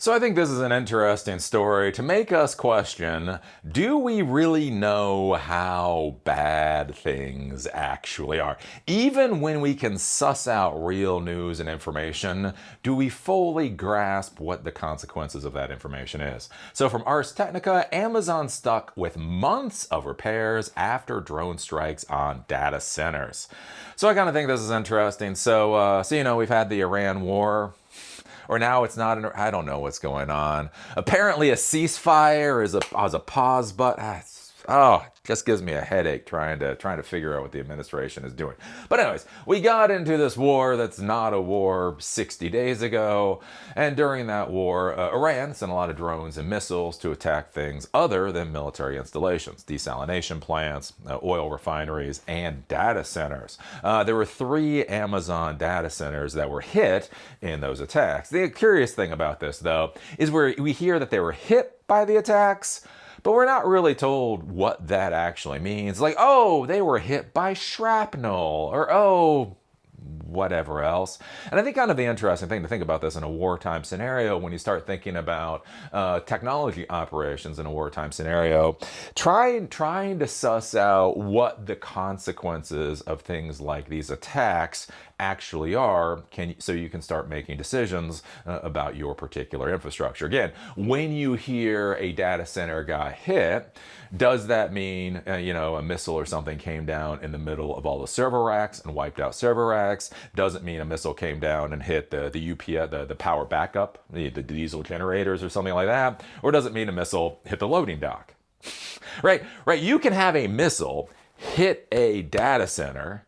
So I think this is an interesting story to make us question, do we really know how bad things actually are? Even when we can suss out real news and information, do we fully grasp what the consequences of that information is? So from Ars Technica, Amazon stuck with months of repairs after drone strikes on data centers. So I kind of think this is interesting. So we've had the Iran war. Or now it's not, I don't know what's going on. Apparently a ceasefire is a pause button. Just gives me a headache trying to figure out what the administration is doing. But anyways, we got into this war that's not a war 60 days ago. And during that war, Iran sent a lot of drones and missiles to attack things other than military installations, desalination plants, oil refineries, and data centers. There were 3 Amazon data centers that were hit in those attacks. The curious thing about this, though, is where we hear that they were hit by the attacks, but we're not really told what that actually means. Like, oh, they were hit by shrapnel, or oh, whatever else. And I think kind of the interesting thing to think about this in a wartime scenario, when you start thinking about technology operations in a wartime scenario, trying to suss out what the consequences of things like these attacks actually are, so you can start making decisions about your particular infrastructure. Again, when you hear a data center got hit, does that mean a missile or something came down in the middle of all the server racks and wiped out server racks? Doesn't mean a missile came down and hit the UPS, the power backup, the diesel generators or something like that? Or does it mean a missile hit the loading dock? Right. You can have a missile hit a data center,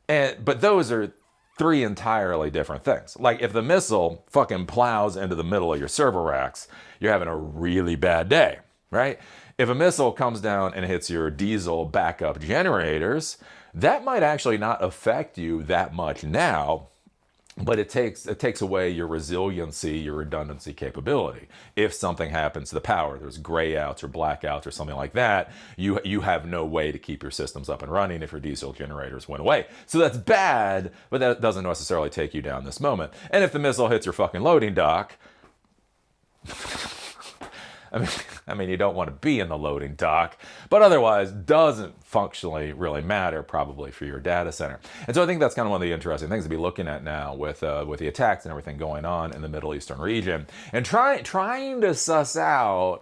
but those are 3 entirely different things. Like if the missile fucking plows into the middle of your server racks, you're having a really bad day, right? If a missile comes down and hits your diesel backup generators, that might actually not affect you that much now, but it takes away your resiliency, your redundancy capability. If something happens to the power, there's grayouts or blackouts or something like that, you have no way to keep your systems up and running if your diesel generators went away. So that's bad, but that doesn't necessarily take you down this moment. And if the missile hits your fucking loading dock, I mean, you don't want to be in the loading dock, but otherwise doesn't functionally really matter probably for your data center. And so I think that's kind of one of the interesting things to be looking at now with the attacks and everything going on in the Middle Eastern region, and trying to suss out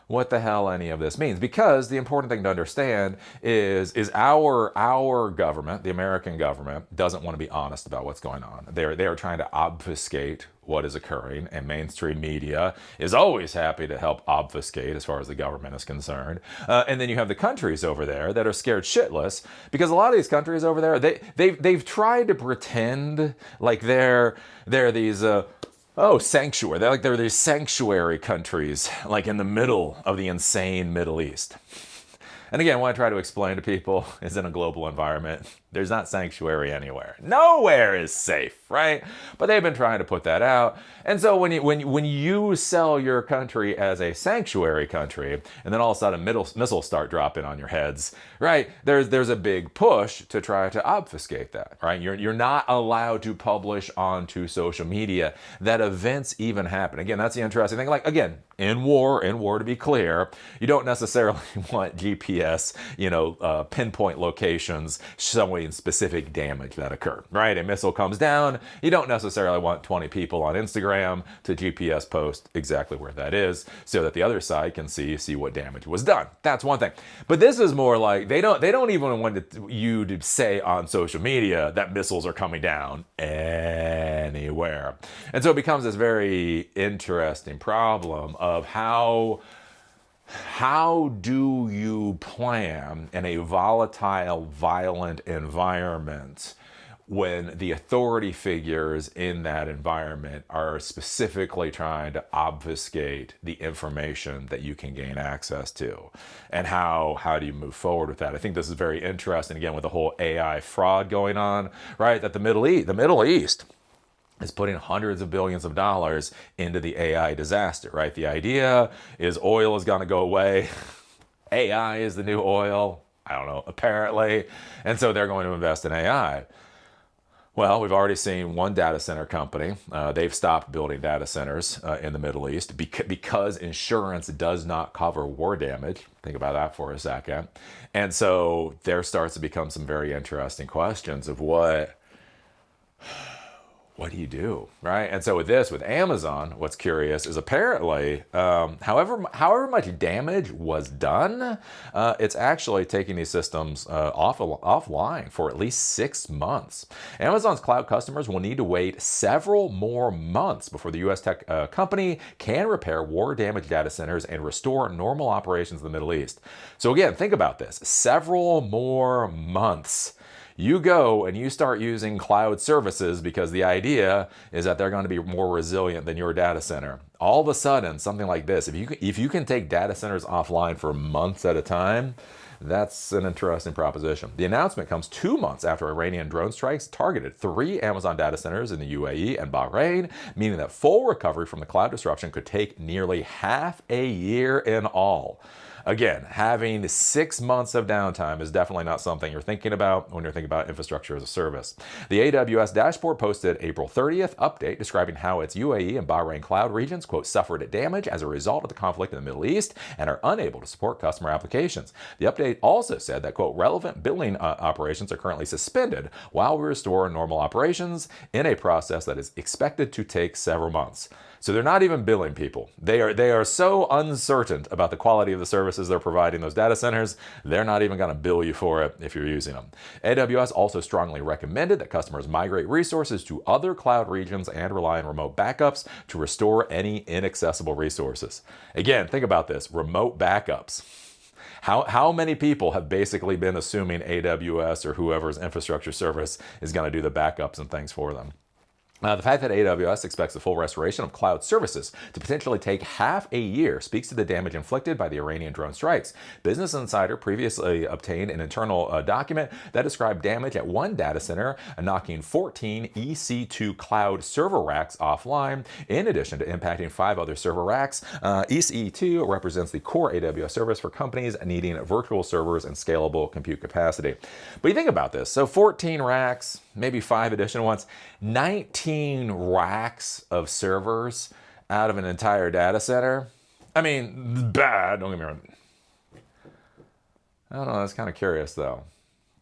what the hell any of this means. Because the important thing to understand is our government, the American government, doesn't want to be honest about what's going on. They are trying to obfuscate what is occurring, and mainstream media is always happy to help obfuscate as far as the government is concerned. And then you have the countries over there that are scared shitless, because a lot of these countries over there, they've tried to pretend like they're these sanctuary. They're these sanctuary countries, like in the middle of the insane Middle East. And again, what I try to explain to people is, in a global environment, there's not sanctuary anywhere. Nowhere is safe, right? But they've been trying to put that out. And so when you sell your country as a sanctuary country, and then all of a sudden missiles start dropping on your heads, right? There's a big push to try to obfuscate that, right? You're not allowed to publish onto social media that events even happen. Again, that's the interesting thing. Like, again, in war, to be clear, you don't necessarily want GPS, pinpoint locations showing specific damage that occurred, right? A missile comes down, you don't necessarily want 20 people on Instagram to GPS post exactly where that is, so that the other side can see what damage was done. That's one thing. But this is more like they don't even want you to say on social media that missiles are coming down anywhere. And so it becomes this very interesting problem of how do you plan in a volatile, violent environment when the authority figures in that environment are specifically trying to obfuscate the information that you can gain access to? And how do you move forward with that? I think this is very interesting, again, with the whole AI fraud going on, right? That the Middle East is putting hundreds of billions of dollars into the AI disaster, right? The idea is oil is going to go away. AI is the new oil. I don't know, apparently. And so they're going to invest in AI. Well, we've already seen one data center company. They've stopped building data centers in the Middle East because insurance does not cover war damage. Think about that for a second. And so there starts to become some very interesting questions of what do you do, right? And so with Amazon, what's curious is apparently, however much damage was done, it's actually taking these systems offline for at least 6 months. Amazon's cloud customers will need to wait several more months before the U.S. tech company can repair war-damaged data centers and restore normal operations in the Middle East. So again, think about this: several more months. You go and you start using cloud services because the idea is that they're going to be more resilient than your data center. All of a sudden, something like this, if you can take data centers offline for months at a time, that's an interesting proposition. The announcement comes 2 months after Iranian drone strikes targeted 3 Amazon data centers in the UAE and Bahrain, meaning that full recovery from the cloud disruption could take nearly half a year in all. Again, having 6 months of downtime is definitely not something you're thinking about when you're thinking about infrastructure as a service. The AWS dashboard posted April 30th update describing how its UAE and Bahrain cloud regions, quote, suffered damage as a result of the conflict in the Middle East and are unable to support customer applications. The update also said that, quote, relevant billing operations are currently suspended while we restore normal operations in a process that is expected to take several months. So they're not even billing people. They are so uncertain about the quality of the services they're providing those data centers, they're not even going to bill you for it if you're using them. AWS also strongly recommended that customers migrate resources to other cloud regions and rely on remote backups to restore any inaccessible resources. Again, think about this: remote backups. How many people have basically been assuming AWS or whoever's infrastructure service is going to do the backups and things for them? The fact that AWS expects the full restoration of cloud services to potentially take half a year speaks to the damage inflicted by the Iranian drone strikes. Business Insider previously obtained an internal document that described damage at one data center, knocking 14 EC2 cloud server racks offline, in addition to impacting 5 other server racks. EC2 represents the core AWS service for companies needing virtual servers and scalable compute capacity. But you think about this: so 14 racks, maybe 5 additional ones, 19 racks of servers out of an entire data center. I mean, bad, don't get me wrong. I don't know, that's kind of curious though.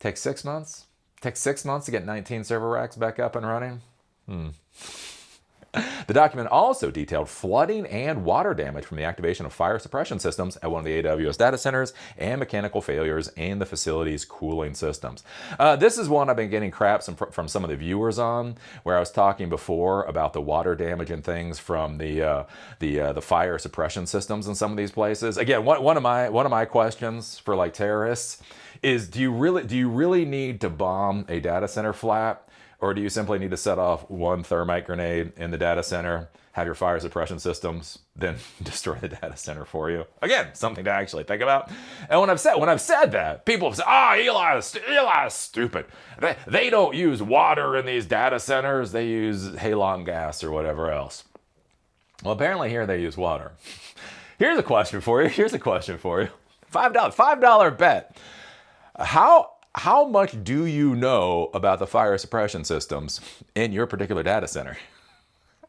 Takes 6 months? Takes 6 months to get 19 server racks back up and running? The document also detailed flooding and water damage from the activation of fire suppression systems at one of the AWS data centers and mechanical failures in the facility's cooling systems. This is one I've been getting craps from some of the viewers on, where I was talking before about the water damage and things from the fire suppression systems in some of these places. Again, one of my questions for like terrorists is: do you really need to bomb a data center flat? Or do you simply need to set off one thermite grenade in the data center, have your fire suppression systems then destroy the data center for you? Again, something to actually think about. And when I've said that, people have said, Eli is stupid. They don't use water in these data centers. They use halon gas or whatever else. Well, apparently here they use water. Here's a question for you. $5 bet. How much do you know about the fire suppression systems in your particular data center?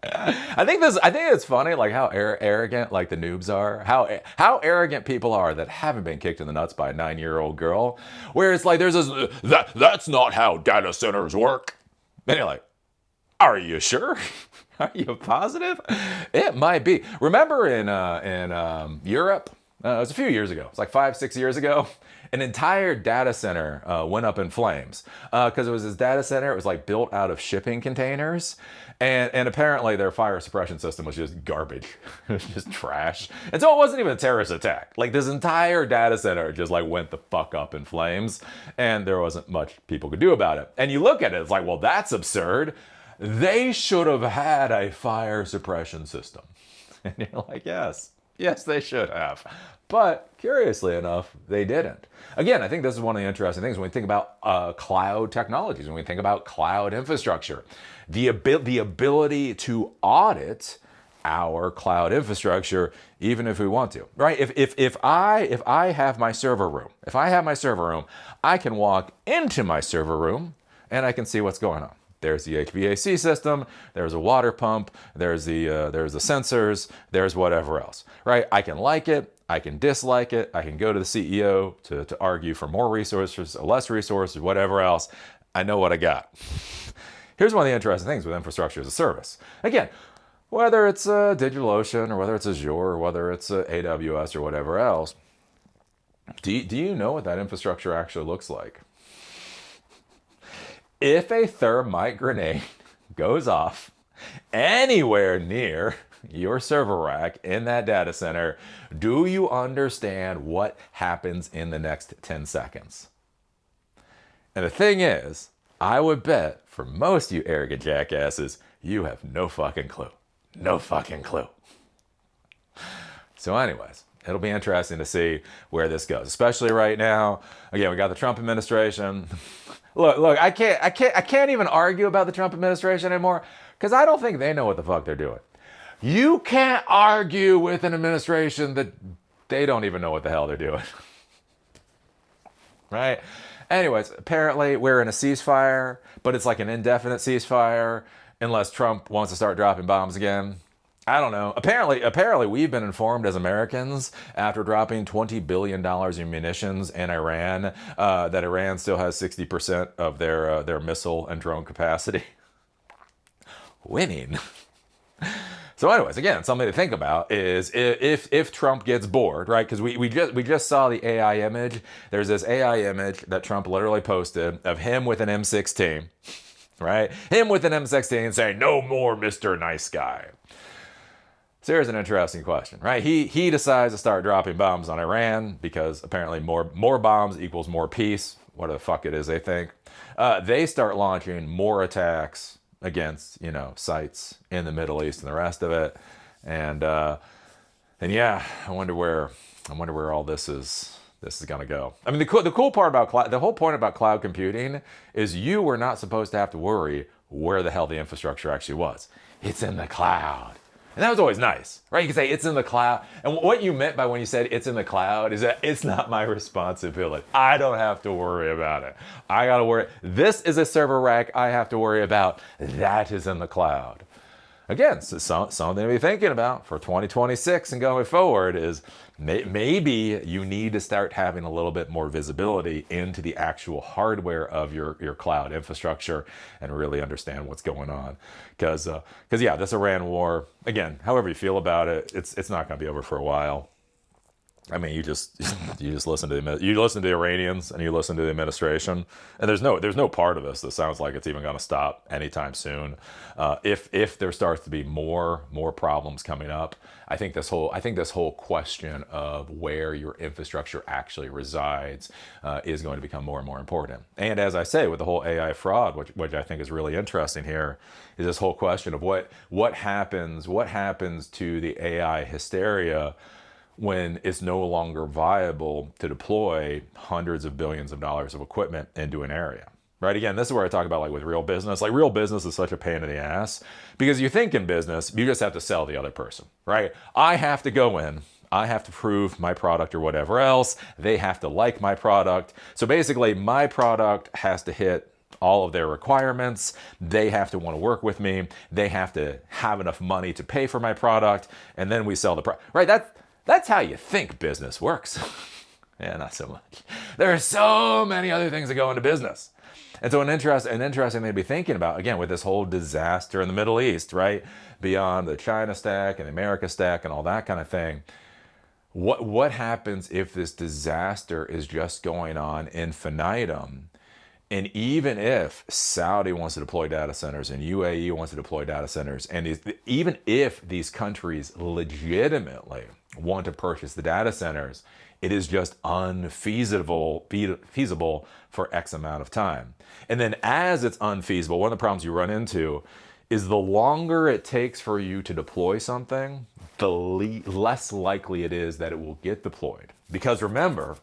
I think it's funny, like how arrogant like the noobs are, how arrogant people are that haven't been kicked in the nuts by a 9-year-old girl, where it's like there's this that's not how data centers work. And you're like, are you sure? Are you positive? It might be. Remember in Europe? It was a few years ago. It's like 5-6 years ago. An entire data center went up in flames because it was this data center. It was like built out of shipping containers. And apparently their fire suppression system was just garbage. It was just trash. And so it wasn't even a terrorist attack. Like this entire data center just like went the fuck up in flames. And there wasn't much people could do about it. And you look at it, it's like, well, that's absurd. They should have had a fire suppression system. And you're like, yes, they should have. But curiously enough, they didn't. Again, I think this is one of the interesting things when we think about cloud technologies, when we think about cloud infrastructure, the ability to audit our cloud infrastructure, even if we want to, right? If I have my server room, I can walk into my server room and I can see what's going on. There's the HVAC system, there's a water pump, there's the sensors, there's whatever else, right? I can like it, I can dislike it, I can go to the CEO to argue for more resources, less resources, whatever else. I know what I got. Here's one of the interesting things with infrastructure as a service. Again, whether it's DigitalOcean or whether it's Azure or whether it's AWS or whatever else, do you know what that infrastructure actually looks like? If a thermite grenade goes off anywhere near your server rack in that data center, do you understand what happens in the next 10 seconds? And the thing is, I would bet for most of you arrogant jackasses, you have no fucking clue. No fucking clue. So anyways, it'll be interesting to see where this goes, especially right now. Again, we got the Trump administration. Look, I can't even argue about the Trump administration anymore because I don't think they know what the fuck they're doing. You can't argue with an administration that they don't even know what the hell they're doing. Right? Anyways, apparently we're in a ceasefire, but it's like an indefinite ceasefire unless Trump wants to start dropping bombs again. I don't know. Apparently we've been informed as Americans after dropping $20 billion in munitions in Iran that Iran still has 60% of their missile and drone capacity. Winning. So anyways, again, something to think about is if Trump gets bored, right? Because we just saw the AI image. There's this AI image that Trump literally posted of him with an M16, right? Him with an M16 saying, "No more Mr. Nice Guy." So here's an interesting question, right? He decides to start dropping bombs on Iran because apparently more bombs equals more peace. What the fuck it is they think. They start launching more attacks against, sites in the Middle East and the rest of it. And yeah, I wonder where all this is going to go. I mean, the cool part about the whole point about cloud computing is you were not supposed to have to worry where the hell the infrastructure actually was. It's in the cloud. And that was always nice, right? You can say it's in the cloud. And what you meant by when you said it's in the cloud is that it's not my responsibility. I don't have to worry about it. I got to worry. This is a server rack I have to worry about. That is in the cloud. Again, so something to be thinking about for 2026 and going forward is maybe you need to start having a little bit more visibility into the actual hardware of your cloud infrastructure and really understand what's going on. Because yeah, this Iran war, again, however you feel about it, it's not going to be over for a while. I mean, you just listen to the Iranians and you listen to the administration, and there's no part of this that sounds like it's even going to stop anytime soon. If there starts to be more problems coming up, I think this whole question of where your infrastructure actually resides is going to become more and more important. And as I say, with the whole AI fraud, which I think is really interesting here, is this whole question of what happens to the AI hysteria when it's no longer viable to deploy hundreds of billions of dollars of equipment into an area, right? Again, this is where I talk about like with real business. Like real business is such a pain in the ass because you think in business, you just have to sell the other person, right? I have to go in, I have to prove my product or whatever else. They have to like my product. So basically my product has to hit all of their requirements. They have to want to work with me. They have to have enough money to pay for my product. And then we sell the product, right? That's how you think business works. Yeah, not so much. There are so many other things that go into business. And so an interesting thing to be thinking about, again, with this whole disaster in the Middle East, right? Beyond the China stack and the America stack and all that kind of thing. What happens if this disaster is just going on infinitum? And even if Saudi wants to deploy data centers and UAE wants to deploy data centers, and even if these countries legitimately want to purchase the data centers, it is just unfeasible for X amount of time. And then as it's unfeasible, one of the problems you run into is the longer it takes for you to deploy something, the less likely it is that it will get deployed. Because remember,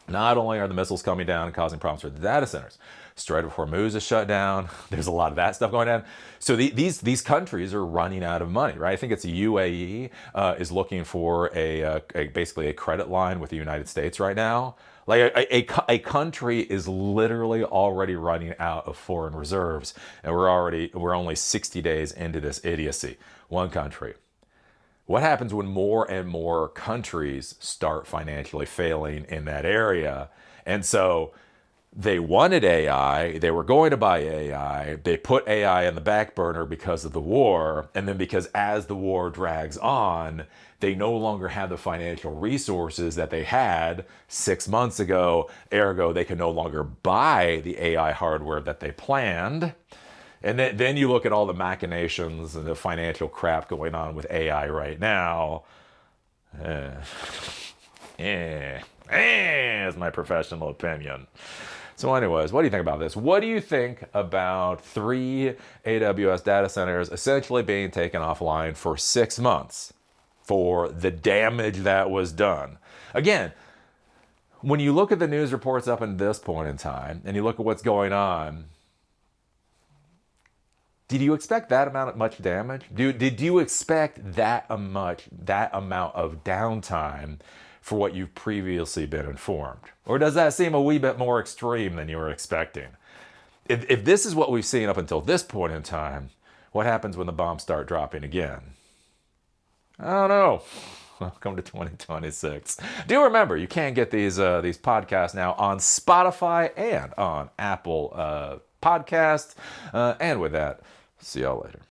Not only are the missiles coming down and causing problems for the data centers, Strait of Hormuz is shut down. There's a lot of that stuff going on. So these countries are running out of money, right? I think it's UAE is looking for basically a credit line with the United States right now. Like a country is literally already running out of foreign reserves, and we're only 60 days into this idiocy. One country. What happens when more and more countries start financially failing in that area? And so they wanted AI, they were going to buy AI, they put AI on the back burner because of the war, and then because as the war drags on, they no longer have the financial resources that they had 6 months ago, ergo they can no longer buy the AI hardware that they planned. And then you look at all the machinations and the financial crap going on with AI right now. Is my professional opinion. So anyways, what do you think about this? What do you think about 3 AWS data centers essentially being taken offline for 6 months for the damage that was done? Again, when you look at the news reports up until this point in time, and you look at what's going on, did you expect that much damage? Did you expect that amount of downtime for what you've previously been informed? Or does that seem a wee bit more extreme than you were expecting? If this is what we've seen up until this point in time, what happens when the bombs start dropping again? I don't know. Welcome to 2026. Do remember, you can get these podcasts now on Spotify and on Apple Podcasts. And with that, see y'all later.